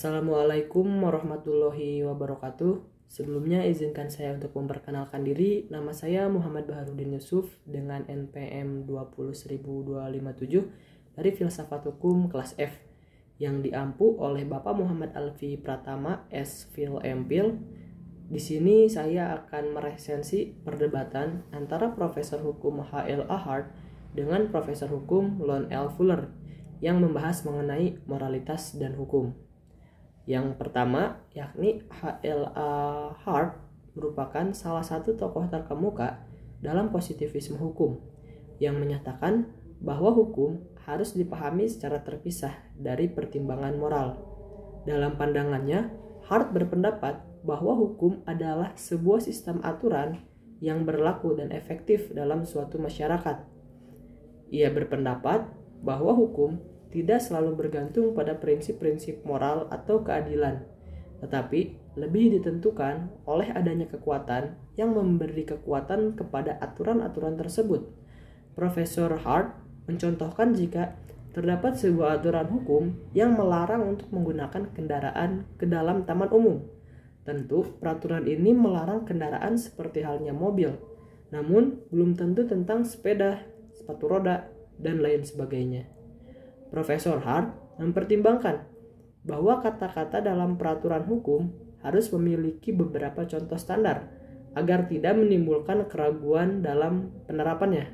Assalamualaikum warahmatullahi wabarakatuh. Sebelumnya izinkan saya untuk memperkenalkan diri. Nama saya Muhammad Baharudin Yusuf dengan NPM 20257 dari Filsafat Hukum kelas F yang diampu oleh Bapak Muhammad Alfi Pratama S.Phil MPhil. Di sini saya akan meresensi perdebatan antara Profesor Hukum H.L.A. Hart dengan Profesor Hukum Lon L. Fuller yang membahas mengenai moralitas dan hukum. Yang pertama, yakni H.L.A. Hart merupakan salah satu tokoh terkemuka dalam positivisme hukum yang menyatakan bahwa hukum harus dipahami secara terpisah dari pertimbangan moral. Dalam pandangannya, Hart berpendapat bahwa hukum adalah sebuah sistem aturan yang berlaku dan efektif dalam suatu masyarakat. Ia berpendapat bahwa hukum tidak selalu bergantung pada prinsip-prinsip moral atau keadilan, tetapi lebih ditentukan oleh adanya kekuatan yang memberi kekuatan kepada aturan-aturan tersebut. Profesor Hart mencontohkan jika terdapat sebuah aturan hukum yang melarang untuk menggunakan kendaraan ke dalam taman umum. Tentu, peraturan ini melarang kendaraan seperti halnya mobil, namun belum tentu tentang sepeda, sepatu roda, dan lain sebagainya. Profesor Hart mempertimbangkan bahwa kata-kata dalam peraturan hukum harus memiliki beberapa contoh standar agar tidak menimbulkan keraguan dalam penerapannya.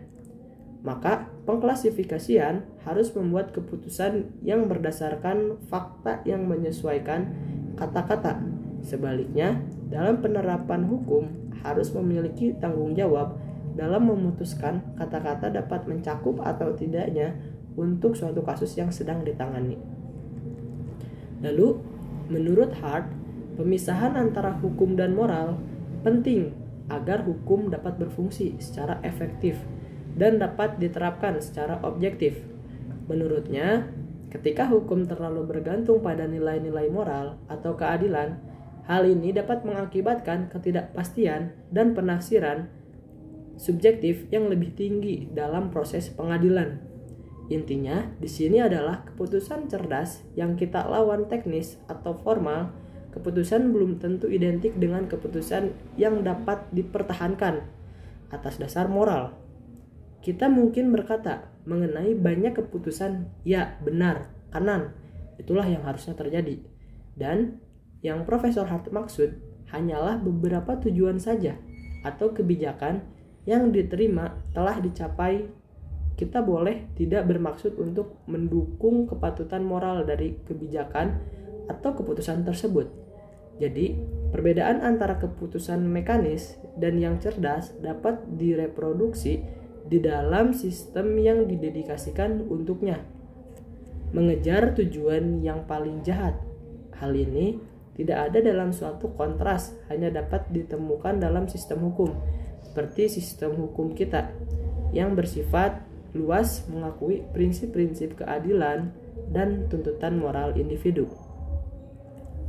Maka, pengklasifikasian harus membuat keputusan yang berdasarkan fakta yang menyesuaikan kata-kata. Sebaliknya, dalam penerapan hukum harus memiliki tanggung jawab dalam memutuskan kata-kata dapat mencakup atau tidaknya untuk suatu kasus yang sedang ditangani. Lalu, menurut Hart, pemisahan antara hukum dan moral penting agar hukum dapat berfungsi secara efektif dan dapat diterapkan secara objektif. Menurutnya, ketika hukum terlalu bergantung pada nilai-nilai moral atau keadilan, hal ini dapat mengakibatkan ketidakpastian dan penafsiran subjektif yang lebih tinggi dalam proses pengadilan. Intinya, di sini adalah keputusan cerdas yang kita lawan teknis atau formal. Keputusan belum tentu identik dengan keputusan yang dapat dipertahankan atas dasar moral. Kita mungkin berkata mengenai banyak keputusan ya, benar, kanan. Itulah yang harusnya terjadi. Dan yang Profesor Hart maksud hanyalah beberapa tujuan saja atau kebijakan yang diterima telah dicapai. Kita boleh tidak bermaksud untuk mendukung kepatutan moral dari kebijakan atau keputusan tersebut. Jadi, perbedaan antara keputusan mekanis dan yang cerdas dapat direproduksi di dalam sistem yang didedikasikan untuknya. Mengejar tujuan yang paling jahat. Hal ini tidak ada dalam suatu kontras, hanya dapat ditemukan dalam sistem hukum, seperti sistem hukum kita, yang bersifat luas mengakui prinsip-prinsip keadilan dan tuntutan moral individu.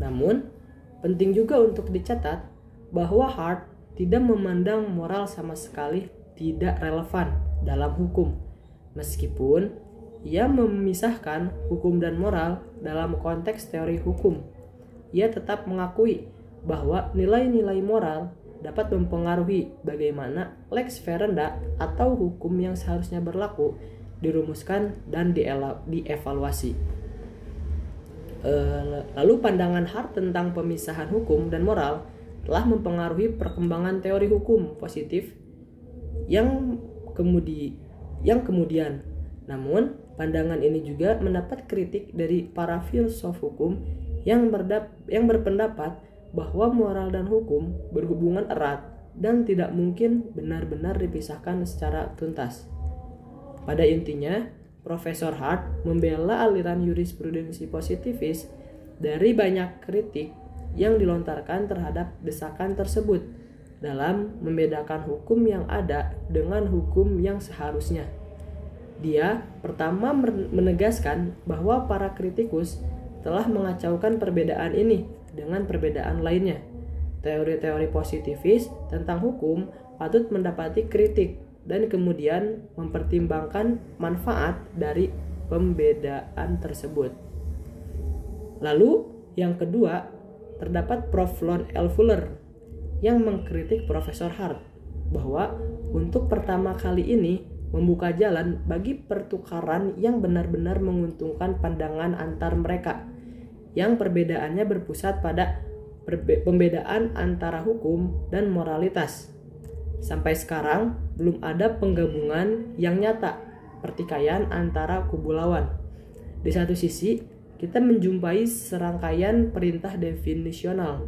Namun, penting juga untuk dicatat bahwa Hart tidak memandang moral sama sekali tidak relevan dalam hukum, meskipun ia memisahkan hukum dan moral dalam konteks teori hukum. Ia tetap mengakui bahwa nilai-nilai moral dapat mempengaruhi bagaimana lex ferenda atau hukum yang seharusnya berlaku dirumuskan dan dievaluasi. Lalu pandangan Hart tentang pemisahan hukum dan moral telah mempengaruhi perkembangan teori hukum positif yang kemudian. Namun, pandangan ini juga mendapat kritik dari para filsuf hukum yang berpendapat bahwa moral dan hukum berhubungan erat dan tidak mungkin benar-benar dipisahkan secara tuntas. Pada intinya, Profesor Hart membela aliran jurisprudensi positivis dari banyak kritik yang dilontarkan terhadap desakan tersebut dalam membedakan hukum yang ada dengan hukum yang seharusnya. Dia pertama menegaskan bahwa para kritikus telah mengacaukan perbedaan ini dengan perbedaan lainnya. Teori-teori positivis tentang hukum patut mendapati kritik dan kemudian mempertimbangkan manfaat dari pembedaan tersebut. Lalu, Yang kedua, terdapat Prof. Lon L. Fuller yang mengkritik Profesor Hart bahwa untuk pertama kali ini membuka jalan bagi pertukaran yang benar-benar menguntungkan pandangan antar mereka, yang perbedaannya berpusat pada pembedaan antara hukum dan moralitas. Sampai sekarang belum ada penggabungan yang nyata, pertikaian antara kubu lawan. Di satu sisi, kita menjumpai serangkaian perintah definisional.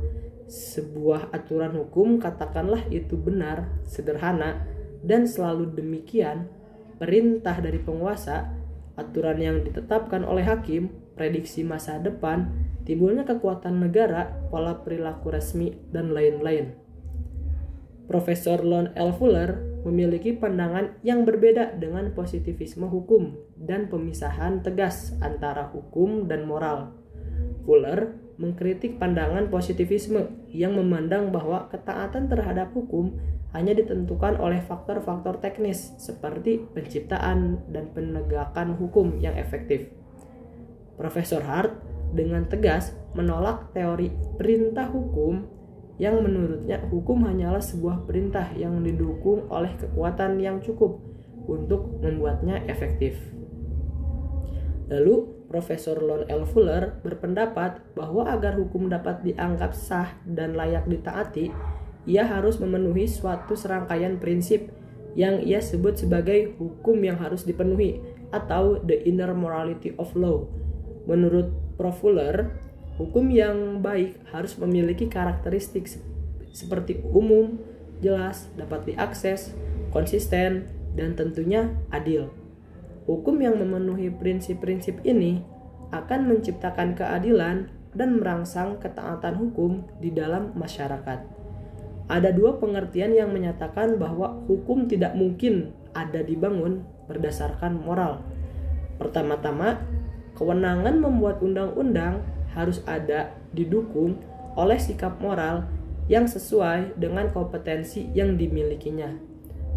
Sebuah aturan hukum, katakanlah itu benar, sederhana, dan selalu demikian. Perintah dari penguasa, aturan yang ditetapkan oleh hakim, prediksi masa depan, timbulnya kekuatan negara, pola perilaku resmi, dan lain-lain. Profesor Lon L. Fuller memiliki pandangan yang berbeda dengan positivisme hukum dan pemisahan tegas antara hukum dan moral. Fuller mengkritik pandangan positivisme yang memandang bahwa ketaatan terhadap hukum hanya ditentukan oleh faktor-faktor teknis seperti penciptaan dan penegakan hukum yang efektif. Profesor Hart dengan tegas menolak teori perintah hukum yang menurutnya hukum hanyalah sebuah perintah yang didukung oleh kekuatan yang cukup untuk membuatnya efektif. Lalu, Profesor Lon L. Fuller berpendapat bahwa agar hukum dapat dianggap sah dan layak ditaati, ia harus memenuhi suatu serangkaian prinsip yang ia sebut sebagai hukum yang harus dipenuhi atau the inner morality of law. Menurut Prof. Fuller, hukum yang baik harus memiliki karakteristik seperti umum, jelas, dapat diakses, konsisten, dan tentunya adil. Hukum yang memenuhi prinsip-prinsip ini akan menciptakan keadilan dan merangsang ketaatan hukum di dalam masyarakat. Ada dua pengertian yang menyatakan bahwa hukum tidak mungkin ada dibangun berdasarkan moral. Pertama-tama, kewenangan membuat undang-undang harus ada didukung oleh sikap moral yang sesuai dengan kompetensi yang dimilikinya.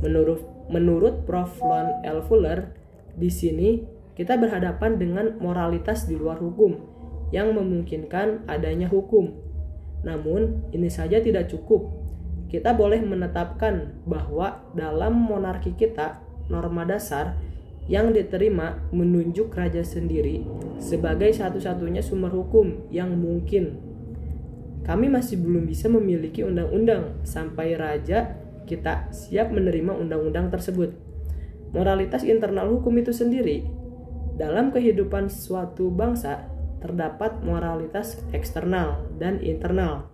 Menurut Prof. Lon L. Fuller, di sini kita berhadapan dengan moralitas di luar hukum yang memungkinkan adanya hukum. Namun, ini saja tidak cukup. Kita boleh menetapkan bahwa dalam monarki kita, norma dasar yang diterima menunjuk raja sendiri sebagai satu-satunya sumber hukum yang mungkin. Kami masih belum bisa memiliki undang-undang sampai raja kita siap menerima undang-undang tersebut. Moralitas internal hukum itu sendiri. Dalam kehidupan suatu bangsa terdapat moralitas eksternal dan internal.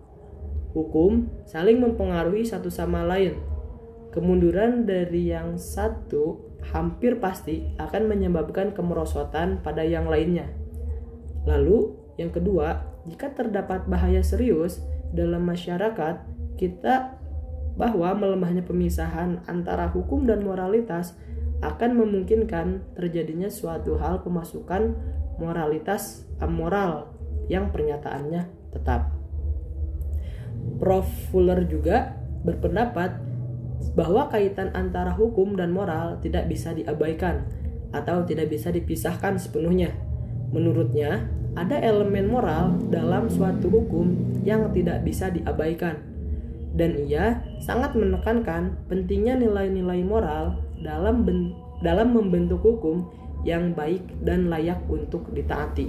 Hukum saling mempengaruhi satu sama lain. Kemunduran dari yang satu hampir pasti akan menyebabkan kemerosotan pada yang lainnya. Lalu, yang kedua, jika terdapat bahaya serius dalam masyarakat kita bahwa melemahnya pemisahan antara hukum dan moralitas akan memungkinkan terjadinya suatu hal pemasukan moralitas amoral yang pernyataannya tetap. Prof. Fuller juga berpendapat bahwa kaitan antara hukum dan moral tidak bisa diabaikan atau tidak bisa dipisahkan sepenuhnya. Menurutnya, ada elemen moral dalam suatu hukum yang tidak bisa diabaikan, dan ia sangat menekankan pentingnya nilai-nilai moral dalam membentuk hukum yang baik dan layak untuk ditaati.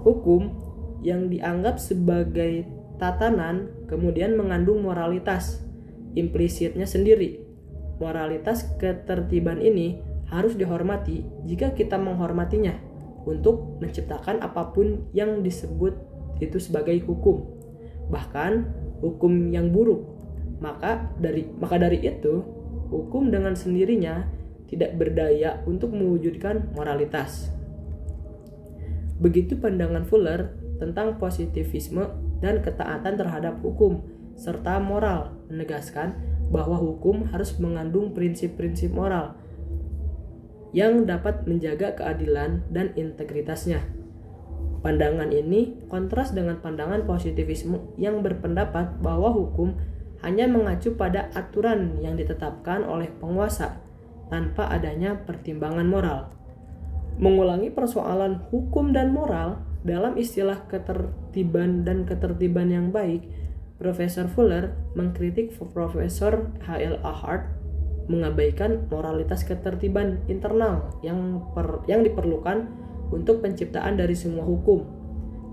Hukum yang dianggap sebagai tatanan kemudian mengandung moralitas implisitnya sendiri. Moralitas ketertiban ini harus dihormati jika kita menghormatinya untuk menciptakan apapun yang disebut itu sebagai hukum, bahkan hukum yang buruk. Maka dari itu, hukum dengan sendirinya tidak berdaya untuk mewujudkan moralitas. Begitu pandangan Fuller tentang positivisme dan ketaatan terhadap hukum serta moral, menegaskan bahwa hukum harus mengandung prinsip-prinsip moral yang dapat menjaga keadilan dan integritasnya. Pandangan ini kontras dengan pandangan positivisme yang berpendapat bahwa hukum hanya mengacu pada aturan yang ditetapkan oleh penguasa tanpa adanya pertimbangan moral. Mengulangi persoalan hukum dan moral dalam istilah ketertiban dan ketertiban yang baik, Profesor Fuller mengkritik Profesor H.L.A. Hart mengabaikan moralitas ketertiban internal yang diperlukan untuk penciptaan dari semua hukum.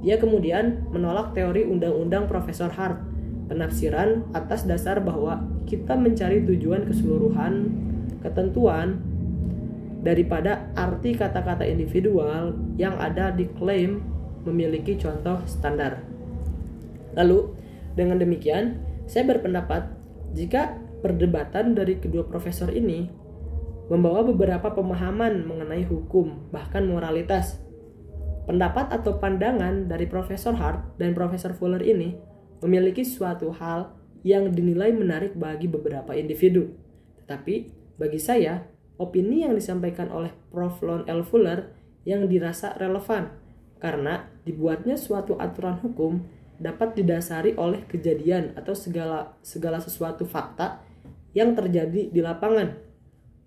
Dia kemudian menolak teori undang-undang Profesor Hart, penafsiran atas dasar bahwa kita mencari tujuan keseluruhan ketentuan daripada arti kata-kata individual yang ada diklaim memiliki contoh standar. Lalu, dengan demikian, saya berpendapat jika perdebatan dari kedua profesor ini membawa beberapa pemahaman mengenai hukum, bahkan moralitas. Pendapat atau pandangan dari Profesor Hart dan Profesor Fuller ini memiliki suatu hal yang dinilai menarik bagi beberapa individu. Tetapi, bagi saya, opini yang disampaikan oleh Prof. Lon L. Fuller yang dirasa relevan karena dibuatnya suatu aturan hukum dapat didasari oleh kejadian atau segala sesuatu fakta yang terjadi di lapangan.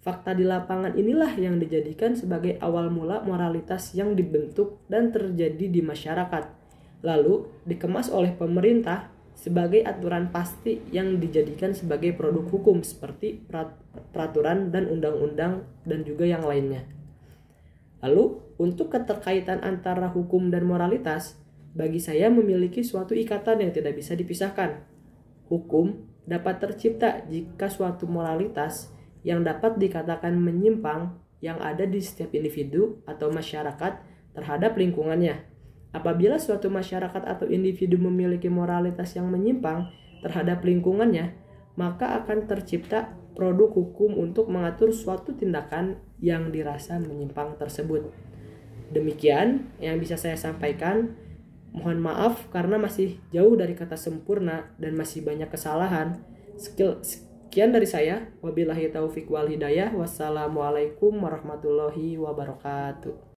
Fakta di lapangan inilah yang dijadikan sebagai awal mula moralitas yang dibentuk dan terjadi di masyarakat, lalu dikemas oleh pemerintah sebagai aturan pasti yang dijadikan sebagai produk hukum seperti peraturan dan undang-undang dan juga yang lainnya. Lalu, untuk keterkaitan antara hukum dan moralitas, bagi saya memiliki suatu ikatan yang tidak bisa dipisahkan. Hukum dapat tercipta jika suatu moralitas yang dapat dikatakan menyimpang yang ada di setiap individu atau masyarakat terhadap lingkungannya. Apabila suatu masyarakat atau individu memiliki moralitas yang menyimpang terhadap lingkungannya, maka akan tercipta produk hukum untuk mengatur suatu tindakan yang dirasa menyimpang tersebut. Demikian yang bisa saya sampaikan. Mohon maaf karena masih jauh dari kata sempurna dan masih banyak kesalahan. Sekian dari saya. Wabillahi taufiq wal hidayah. Wassalamualaikum warahmatullahi wabarakatuh.